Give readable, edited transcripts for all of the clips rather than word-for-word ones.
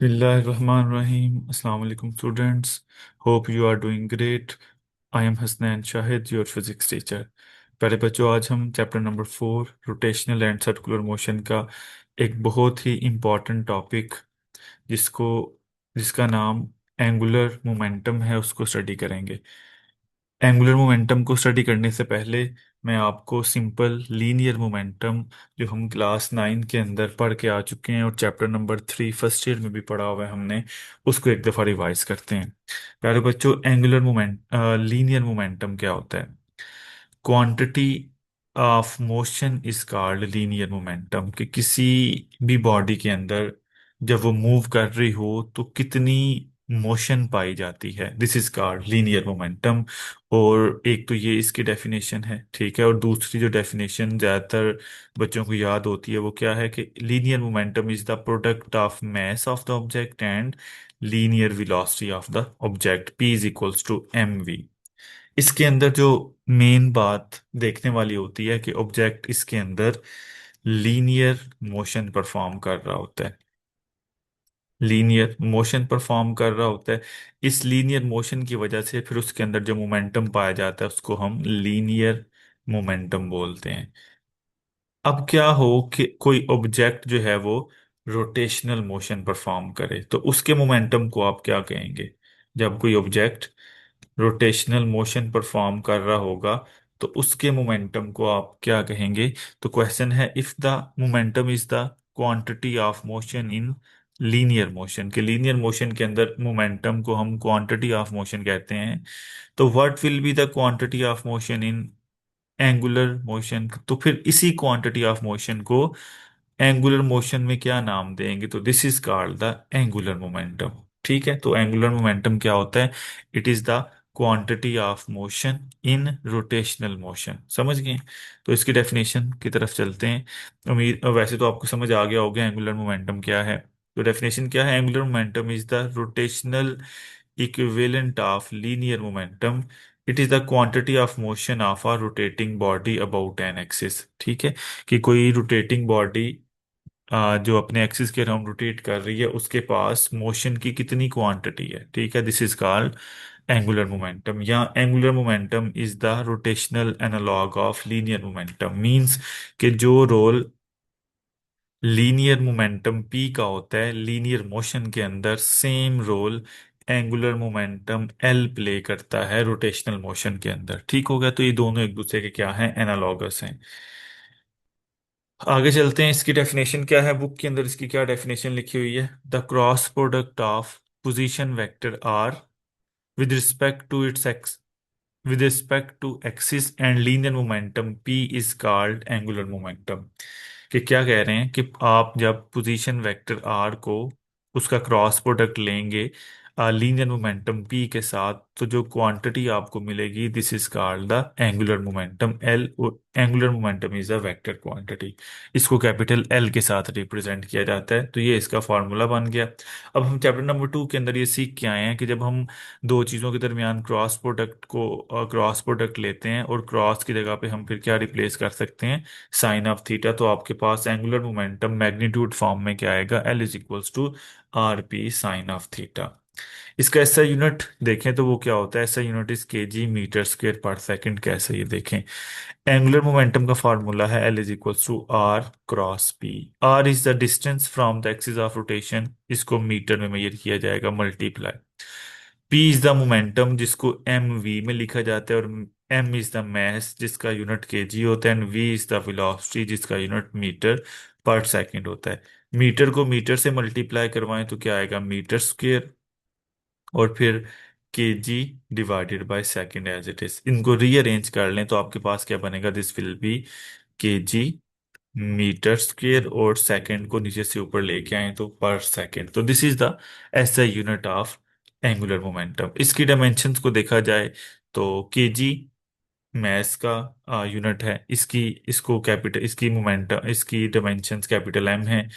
Bismillahirrahmanirrahim. Assalamu alaikum students. Hope you are doing great. I am Hasnain Shahid, your physics teacher. प्यारे बच्चों, आज हम chapter number 4 rotational and circular motion का एक बहुत ही important topic जिसको जिसका नाम एंगुलर मोमेंटम है उसको स्टडी करेंगे। एंगुलर मोमेंटम को स्टडी करने से पहले मैं आपको सिंपल लीनियर मोमेंटम जो हम क्लास 9 के अंदर पढ़ के आ चुके हैं और चैप्टर नंबर 3 फर्स्ट ईयर में भी पढ़ा हुआ है हमने, उसको एक दफ़ा रिवाइज करते हैं। प्यारे बच्चों, एंगुलर मोमेंट लीनियर मोमेंटम क्या होता है? Quantity of motion is called linear momentum. कि किसी भी बॉडी के अंदर जब वो मूव कर रही हो तो कितनी मोशन पाई जाती है, this is called linear momentum. और एक तो ये इसकी डेफिनेशन है, ठीक है। और दूसरी जो डेफिनेशन ज़्यादातर बच्चों को याद होती है वो क्या है कि linear momentum is the product of mass of the object and linear velocity of the object, p is equals to M v. इसके अंदर जो मेन बात देखने वाली होती है कि ऑब्जेक्ट इसके अंदर लीनियर मोशन परफॉर्म कर रहा होता है, लीनियर मोशन परफॉर्म कर रहा होता है। इस लीनियर मोशन की वजह से फिर उसके अंदर जो मोमेंटम पाया जाता है उसको हम लीनियर मोमेंटम बोलते हैं। अब क्या हो कि कोई ऑब्जेक्ट जो है वो रोटेशनल मोशन परफॉर्म करे तो उसके मोमेंटम को आप क्या कहेंगे? जब कोई ऑब्जेक्ट रोटेशनल मोशन परफॉर्म कर रहा होगा तो उसके मोमेंटम को आप क्या कहेंगे? तो क्वेश्चन है, if the momentum is the quantity of motion in linear motion, के लीनियर मोशन के अंदर मोमेंटम को हम क्वांटिटी ऑफ मोशन कहते हैं, तो what will be the quantity of motion in angular motion? तो फिर इसी क्वांटिटी ऑफ मोशन को एंगुलर मोशन में क्या नाम देंगे? तो this is called the angular momentum. ठीक है, तो एंगुलर मोमेंटम क्या होता है? It is the quantity of motion in rotational motion. समझ गए? तो इसकी डेफिनेशन की तरफ चलते हैं। उम्मीद वैसे तो आपको समझ आ गया होगा एंगुलर मोमेंटम क्या है। तो डेफिनेशन क्या है? Angular momentum is the rotational equivalent of linear momentum. It is the quantity of motion of a rotating body about an axis। ठीक है, कि कोई रोटेटिंग बॉडी जो अपने एक्सिस के अराउंड रोटेट कर रही है उसके पास मोशन की कितनी क्वांटिटी है। ठीक है, this is called angular momentum. या angular momentum is the rotational analog of linear momentum, means कि जो रोल लीनियर मोमेंटम पी का होता है लीनियर मोशन के अंदर, same role angular momentum L play करता है रोटेशनल मोशन के अंदर। ठीक हो गया? तो ये दोनों एक दूसरे के क्या हैं? एनालॉगस हैं। आगे चलते हैं, इसकी डेफिनेशन क्या है? बुक के अंदर इसकी क्या डेफिनेशन लिखी हुई है? The cross product of position vector r with respect to its with respect to axis and linear momentum p is called angular momentum। कि क्या कह रहे हैं कि आप जब पोजीशन वेक्टर r को उसका क्रॉस प्रोडक्ट लेंगे लीनियर मोमेंटम p के साथ, तो जो क्वांटिटी आपको मिलेगी this is called the angular momentum l। Angular momentum is a vector quantity, इसको कैपिटल L के साथ रिप्रेजेंट किया जाता है। तो ये इसका फॉर्मूला बन गया। अब हम चैप्टर नंबर 2 के अंदर ये सीख के आए हैं कि जब हम दो चीज़ों के दरमियान क्रॉस प्रोडक्ट लेते हैं और क्रॉस की जगह पे हम फिर क्या रिप्लेस कर सकते हैं? Sine of theta. तो आपके पास एंगुलर मोमेंटम मैग्नीट्यूड फॉर्म में क्या आएगा? L is equals to are p sine of theta. इसका ऐसा यूनिट देखें तो वो क्या होता है? ऐसा unit is kg metre square per second. कैसे? ये देखें, एंगुलर मोमेंटम का फार्मूला है L is equals to r cross p. R is the distance from the axis of rotation, इसको मीटर में मेजर किया जाएगा, multiply. P is the momentum जिसको एम वी में लिखा जाता है, और एम इज द मैस जिसका यूनिट केजी होता है, and v is the velocity जिसका यूनिट मीटर पर सेकंड होता है। मीटर को मीटर से मल्टीप्लाई करवाएं तो क्या आएगा? मीटर स्क्वेयर, और फिर kg divided by second as it is. इनको रीअरेंज कर लें तो आपके पास क्या बनेगा? This will be kg metre square, और सेकंड को नीचे से ऊपर लेके आए तो पर सेकंड। तो दिस इज द ऐसा यूनिट ऑफ एंगुलर मोमेंटम। इसकी डायमेंशंस को देखा जाए तो केजी मैस का यूनिट है, इसकी इसको कैपिटल इसकी मोमेंटम इसकी डायमेंशंस कैपिटल एम है।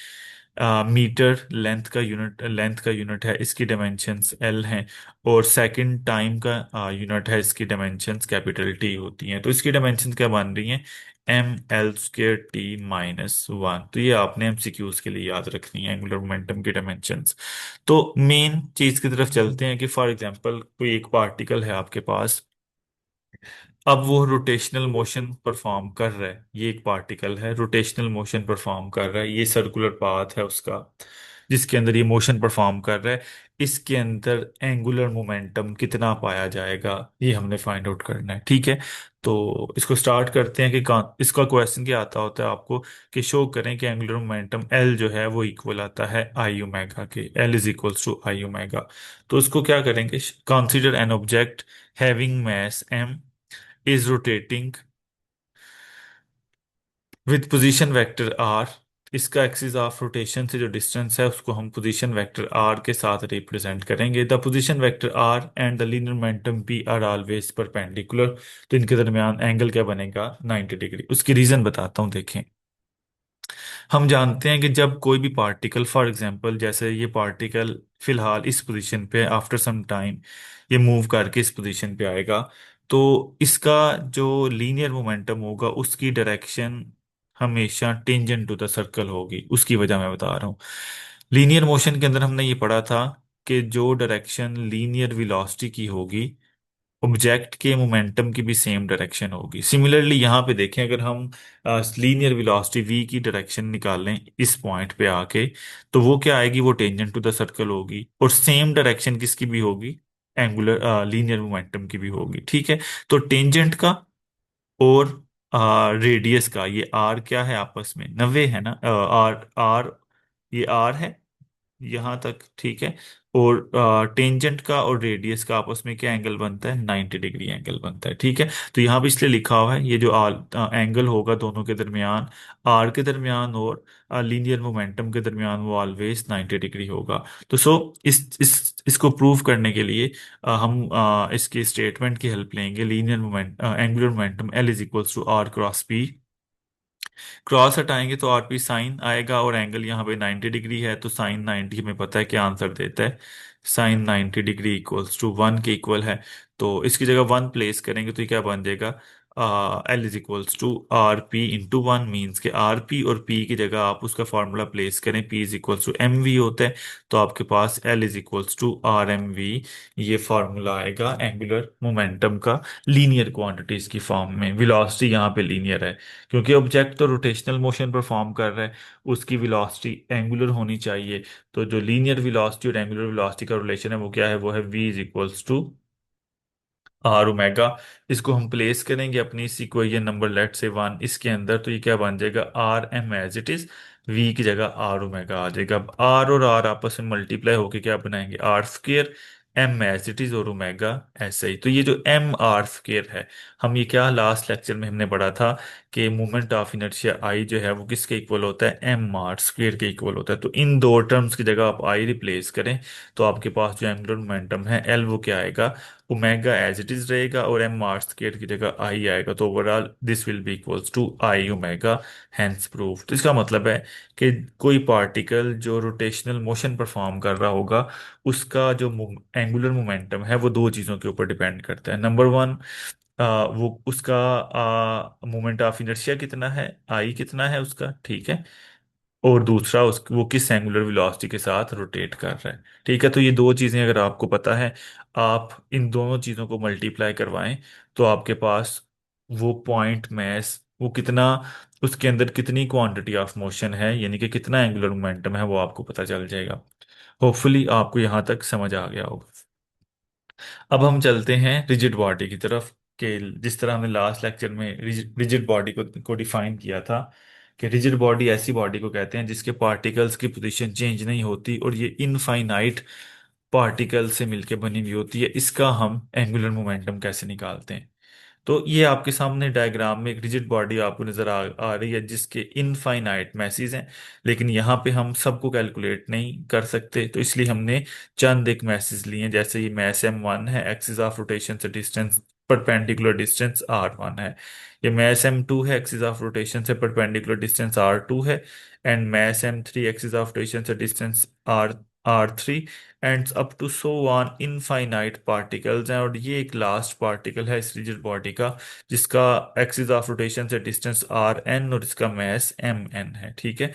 मीटर लेंथ का यूनिट है, इसकी डायमेंशंस एल हैं। और सेकंड टाइम का यूनिट है, इसकी डायमेंशंस कैपिटल टी होती हैं। तो इसकी डायमेंशंस क्या बन रही हैं? ml²t-1। तो ये आपने एमसीक्यूज के लिए याद रखनी है एंगुलर मोमेंटम की डायमेंशंस। तो मेन चीज की तरफ चलते हैं कि फॉर एग्जांपल कोई एक पार्टिकल है आपके पास, अब वो रोटेशनल मोशन परफॉर्म कर रहा है। ये एक पार्टिकल है, रोटेशनल मोशन परफॉर्म कर रहा है, ये सर्कुलर पाथ है उसका जिसके अंदर ये मोशन परफॉर्म कर रहा है। इसके अंदर एंगुलर मोमेंटम कितना पाया जाएगा, ये हमने फाइंड आउट करना है। ठीक है, तो इसको स्टार्ट करते हैं कि इसका क्वेश्चन क्या आता होता है आपको, कि शो करें कि एंगुलर मोमेंटम एल जो है वो इक्वल आता है आई ओमेगा के, L is equals to I omega. तो इसको क्या करेंगे, consider an object having mass m is rotating with position vector r। इसका एक्सिस ऑफ रोटेशन से जो डिस्टेंस है उसको हम पोजीशन वेक्टर r के साथ रिप्रेजेंट करेंगे। The position vector r and the linear momentum p are always perpendicular. तो इनके दरमियान एंगल क्या बनेगा, 90 डिग्री। उसकी रीजन बताता हूँ, देखें। हम जानते हैं कि जब कोई भी पार्टिकल, फॉर एग्जांपल जैसे ये पार्टिकल फिलहाल इस पोजीशन पे, आफ्टर सम टाइम ये मूव करके इस पोजीशन पे आएगा, तो इसका जो लीनियर मोमेंटम होगा उसकी डायरेक्शन हमेशा टेंजेंट टू द सर्कल होगी। उसकी वजह मैं बता रहा हूँ। लीनियर मोशन के अंदर हमने ये पढ़ा था कि जो डायरेक्शन लीनियर वेलोसिटी की होगी, ऑब्जेक्ट के मोमेंटम की भी सेम डायरेक्शन होगी। सिमिलरली यहाँ पे देखें, अगर हम लीनियर वेलोसिटी v की डायरेक्शन निकालें इस पॉइंट पे आके, तो वो क्या आएगी, वो टेंजेंट टू द सर्कल होगी, और सेम डायरेक्शन किसकी भी होगी, एंगुलर लीनियर मोमेंटम की भी होगी। ठीक है, तो टेंजेंट का और रेडियस का, ये r क्या है आपस में 90 है ना, आर आर, ये r है यहाँ तक। ठीक है, और टेंजेंट का और रेडियस का आपस में क्या एंगल बनता है, 90 डिग्री एंगल बनता है। ठीक है, तो यहाँ पे इसलिए लिखा हुआ है ये जो एंगल होगा दोनों के दरमियान, आर के दरमियान और लीनियर मोमेंटम के दरमियान, वो ऑलवेज 90 डिग्री होगा। तो इसको प्रूव करने के लिए हम इसके स्टेटमेंट की हेल्प लेंगे। Linear moment angular momentum L is equals to r cross p. Cross हटाएंगे तो आरपी साइन आएगा, और एंगल यहाँ पे 90 डिग्री है, तो साइन 90 हमें पता है क्या आंसर देता है, साइन 90 डिग्री इक्वल्स टू 1 के इक्वल है। तो इसकी जगह 1 प्लेस करेंगे तो ये क्या बन जाएगा, L is equals to are P into 1। Means के आर पी और पी की जगह आप उसका फॉर्मूला प्लेस करें, P is equals to M V होता है, तो आपके पास L is equals to R M V. ये फॉर्मूला आएगा एंगुलर मोमेंटम का लीनियर क्वांटिटीज की फॉर्म में। वेलोसिटी यहाँ पे लीनियर है क्योंकि ऑब्जेक्ट तो रोटेशनल मोशन परफॉर्म कर रहा है, उसकी वेलोसिटी एंगुलर होनी चाहिए। तो जो लीनियर वेलोसिटी और एंगुलर वेलोसिटी का रिलेशन है वो क्या है, वो है v is equals to R omega. इसको हम प्लेस करेंगे अपनी इस इक्वेशन नंबर लेट से 1 इसके अंदर, तो ये क्या बन जाएगा, R M as it is, v की जगह आर ओमेगा आ जाएगा। अब आर और आर आपस में मल्टीप्लाई होके क्या बनाएंगे, R square, M as it is और ओमेगा ऐसे ही। तो ये जो एम आर स्क्र है, हम ये क्या लास्ट लेक्चर में हमने पढ़ा था कि मोमेंट ऑफ इनर्शिया आई जो है वो किसके इक्वल होता है, एम आर स्क्वेयर के इक्वल होता है। तो इन दो टर्म्स की जगह आप आई रिप्लेस करें, तो आपके पास जो एंगुलर मोमेंटम है एल, वो क्या आएगा, ओमेगा एज इट इज रहेगा, और एम आर स्क्वायर की जगह आई आएगा। तो overall this will be equals to I omega, hence proof. तो इसका मतलब है कि कोई पार्टिकल जो रोटेशनल मोशन परफॉर्म कर रहा होगा, उसका जो एंगुलर मोमेंटम है वो दो चीज़ों के ऊपर डिपेंड करता है। नंबर वन, वो उसका मोमेंट ऑफ इनर्शिया कितना है, आई कितना है उसका, ठीक है, और दूसरा उस वो किस एंगुलर वेलोसिटी के साथ रोटेट कर रहा है। ठीक है, तो ये दो चीजें अगर आपको पता है, आप इन दोनों चीजों को मल्टीप्लाई करवाएं, तो आपके पास वो पॉइंट मैस, वो कितना, उसके अंदर कितनी क्वांटिटी ऑफ मोशन है, यानी कि कितना एंगुलर मोमेंटम है, वो आपको पता चल जाएगा। होपफुली आपको यहाँ तक समझ आ गया होगा। अब हम चलते हैं रिजिड बॉडी की तरफ, कि जिस तरह हमने लास्ट लेक्चर में रिजिड बॉडी को डिफाइन किया था, कि रिजिड बॉडी ऐसी बॉडी को कहते हैं जिसके पार्टिकल्स की पोजीशन चेंज नहीं होती और ये इनफाइनाइट पार्टिकल से मिलके बनी हुई होती है। इसका हम एंगुलर मोमेंटम कैसे निकालते हैं, तो ये आपके सामने डायग्राम में एक रिजिड बॉडी आपको नजर आ रही है जिसके इनफाइनाइट मैसेज हैं, लेकिन यहाँ पे हम सबको कैलकुलेट नहीं कर सकते, तो इसलिए हमने चंद एक मैसेज लिए हैं। जैसे ये मैस m1 है, एक्सिस ऑफ रोटेशन से डिस्टेंस, परपेंडिकुलर डिस्टेंस r1 है। ये मैस m2 है, एक्सिस ऑफ रोटेशन से परपेंडिकुलर डिस्टेंस r2 है। And mass m3 axis of rotation से distance R3 ends up to so on infinite particles हैं, और ये एक लास्ट पार्टिकल है इस रिजिड बॉडी का, जिसका एक्सिस ऑफ रोटेशन से डिस्टेंस Rn और इसका मास Mn है। ठीक है,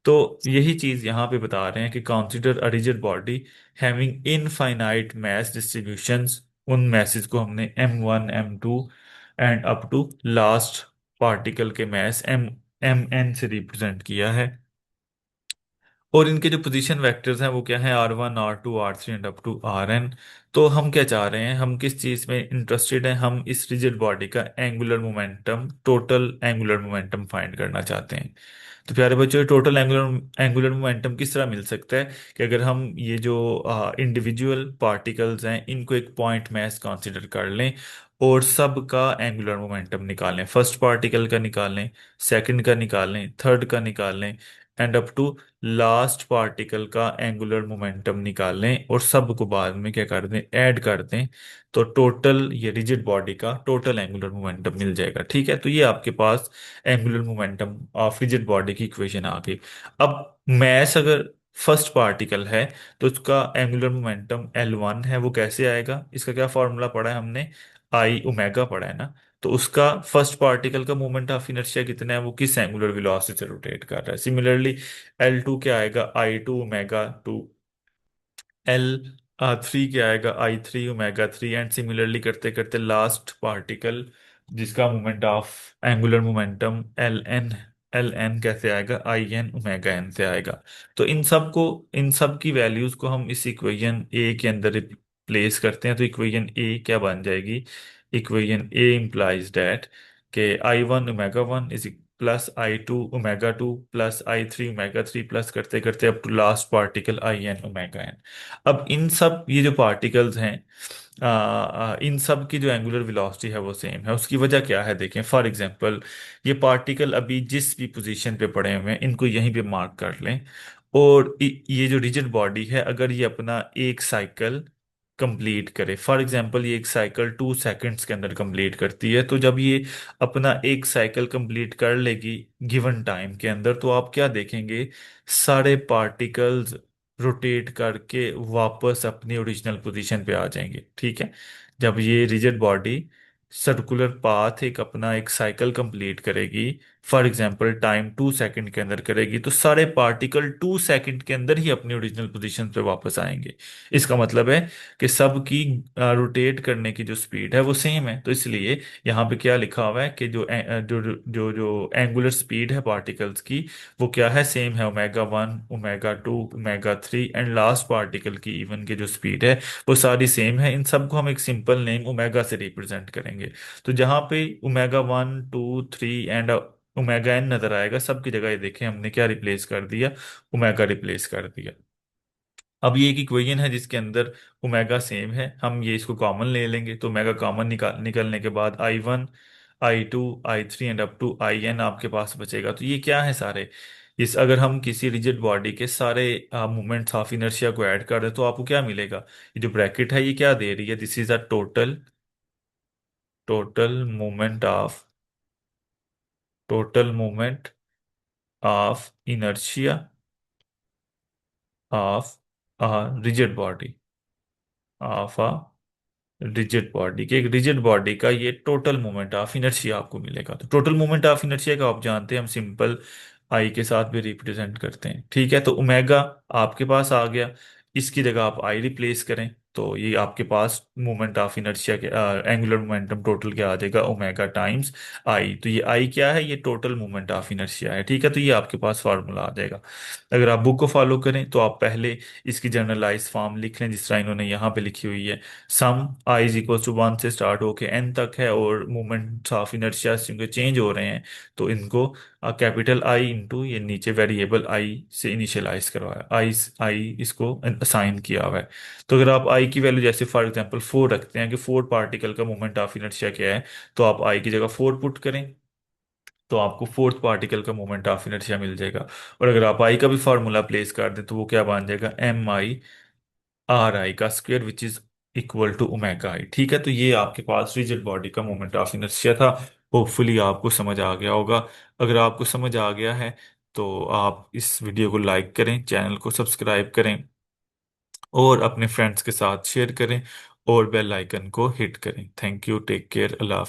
तो यही चीज यहाँ पे बता रहे हैं कि consider a rigid body having infinite mass distributions. उन मैसेज को हमने M1 M2 and up to last particle के मास Mn से रिप्रेजेंट किया है। और इनके जो पोजीशन वेक्टर्स हैं वो क्या है, R1 R2 R3 and up to Rn। तो हम क्या चाह रहे हैं, हम किस चीज में इंटरेस्टेड हैं, हम इस रिजिड बॉडी का angular momentum, total angular momentum find करना चाहते हैं। तो प्यारे बच्चों, टोटल एंगुलर एंगुलर मोमेंटम किस तरह मिल सकता है कि अगर हम ये जो इंडिविजुअल पार्टिकल्स हैं इनको एक पॉइंट मैस कंसीडर कर लें और सब का एंगुलर मोमेंटम निकालें, फर्स्ट पार्टिकल का निकालें, सेकंड का निकालें, थर्ड का निकालें, and up to last particle का एंगुलर मोमेंटम निकाल लें और सबको बाद में क्या कर दें, ऐड कर दें, तो टोटल ये रिजिड बॉडी का टोटल एंगुलर मोमेंटम मिल जाएगा। ठीक है, तो ये आपके पास angular momentum of rigid body की इक्वेशन आ गई। अब मैस अगर फर्स्ट पार्टिकल है तो उसका एंगुलर मोमेंटम L1 है, वो कैसे आएगा, इसका क्या फॉर्मूला पढ़ा है हमने, आई ओमेगा पढ़ा है ना। तो उसका फर्स्ट पार्टिकल का मोमेंट ऑफ इनर्शिया कितना है, वो किस एंगुलर वेलोसिटी से रोटेट कर रहा है। सिमिलरली L2 क्या आएगा, I2 ओमेगा 2, L3 क्या आएगा, I3 ओमेगा 3, एंड सिमिलरली करते करते लास्ट पार्टिकल जिसका moment of angular momentum L N कैसे आएगा, In ओमेगा n से आएगा। तो इन सब की वैल्यूज को हम इस इक्वेशन ए के अंदर रिप्लेस करते हैं, तो इक्वेशन ए क्या बन जाएगी, इक्वेशन ए इम्प्लाइज दैट के I1 omega 1 is plus I2 omega 2 plus I3 omega 3 plus करते करते up to last particle In omega n। अब इन सब ये जो पार्टिकल्स हैं, इन सब की जो एंगुलर वेलोसिटी है वो सेम है। उसकी वजह क्या है, देखें फॉर एग्जांपल, ये पार्टिकल अभी जिस भी पोजीशन पे पड़े हुए हैं इनको यहीं पे मार्क कर लें, और ये जो रिजिड बॉडी है अगर ये अपना एक साइकिल कंप्लीट करे, फॉर एग्जांपल ये एक साइकिल 2 सेकंड्स के अंदर कंप्लीट करती है, तो जब ये अपना एक साइकिल कंप्लीट कर लेगी गिवन टाइम के अंदर, तो आप क्या देखेंगे, सारे पार्टिकल्स रोटेट करके वापस अपनी ओरिजिनल पोजीशन पे आ जाएंगे। ठीक है, जब ये रिजिड बॉडी सर्कुलर पाथ एक अपना एक साइकिल कंप्लीट करेगी, फॉर एग्जांपल टाइम 2 सेकंड के अंदर करेगी, तो सारे पार्टिकल 2 सेकंड के अंदर ही अपनी ओरिजिनल पोजीशन पे वापस आएंगे। इसका मतलब है कि सब की रोटेट करने की जो स्पीड है वो सेम है। तो इसलिए यहाँ पे क्या लिखा हुआ है कि जो एंगुलर स्पीड है पार्टिकल्स की वो क्या है, सेम है, omega 1 omega 2 omega 3, and last particle की इवन की जो स्पीड है वो सारी सेम है। इन सबको हम एक सिंपल नेम ओमेगा से रिप्रेजेंट करेंगे। तो जहाँ पे ओमेगा 1 2 3 एंड ओमेगा n नजर आएगा, सबकी जगह ये देखें हमने क्या रिप्लेस कर दिया, ओमेगा रिप्लेस कर दिया। अब ये एक इक्वेशन है जिसके अंदर ओमेगा सेम है, हम ये इसको कॉमन ले लेंगे, तो ओमेगा कॉमन निकलने के बाद I1 I2 I3 and up to In आपके पास बचेगा। तो ये क्या है सारे, इस अगर हम किसी रिजिड बॉडी के सारे मोमेंट्स ऑफ इनर्शिया को ऐड कर दें तो आपको क्या मिलेगा, ये जो ब्रैकेट है ये क्या दे रही है, this is a total moment of total moment of inertia of rigid body, of rigid body के, एक रिजिड बॉडी का ये टोटल मोमेंट ऑफ इनर्शिया आपको मिलेगा। तो टोटल मोमेंट ऑफ इनर्शिया का आप जानते हैं, हम सिंपल आई के साथ भी रिप्रेजेंट करते हैं। ठीक है, तो ओमेगा आपके पास आ गया, इसकी जगह आप आई रिप्लेस करें, तो ये आपके पास मोमेंट ऑफ इनर्शिया के एंगुलर मोमेंटम टोटल क्या आ जाएगा, ओमेगा टाइम्स आई। तो ये आई क्या है, ये टोटल मोमेंट ऑफ इनर्शिया है। ठीक है, तो ये आपके पास फार्मूला आ जाएगा। अगर आप बुक को फॉलो करें तो आप पहले इसकी जनरलाइज फॉर्म लिख लें जिस तरह इन्होंने यहाँ पे लिखी हुई है, सम आई इज इक्वल टू 1 से स्टार्ट होके एन तक है, और मोमेंट्स ऑफ इनर्शिया क्योंकि चेंज हो रहे हैं तो इनको कैपिटल आई इंटू ये नीचे वेरिएबल आई से इनिशियलाइज करवाया, आई आई इसको असाइन किया हुआ है। तो अगर आप आई की वैल्यू जैसे फॉर एग्जांपल 4 रखते हैं कि 4 पार्टिकल का मोमेंट ऑफ इनर्शिया क्या है, तो आप आई की जगह 4 पुट करें, तो आपको फोर्थ पार्टिकल का मोमेंट ऑफ इनर्शिया मिल जाएगा। और अगर आप आई का भी फार्मूला प्लेस कर दें तो वो क्या बन जाएगा, MI/RI का square which is equal to omega I. ठीक है, तो ये आपके पास रिजिड बॉडी का मोमेंट ऑफ इनर्शिया था। होपफुली आपको समझ आ गया होगा। अगर आपको समझ आ गया है तो आप इस वीडियो को लाइक करें, चैनल को सब्सक्राइब करें, और अपने फ्रेंड्स के साथ शेयर करें और बेल आइकन को हिट करें। Thank you, take care, Allah.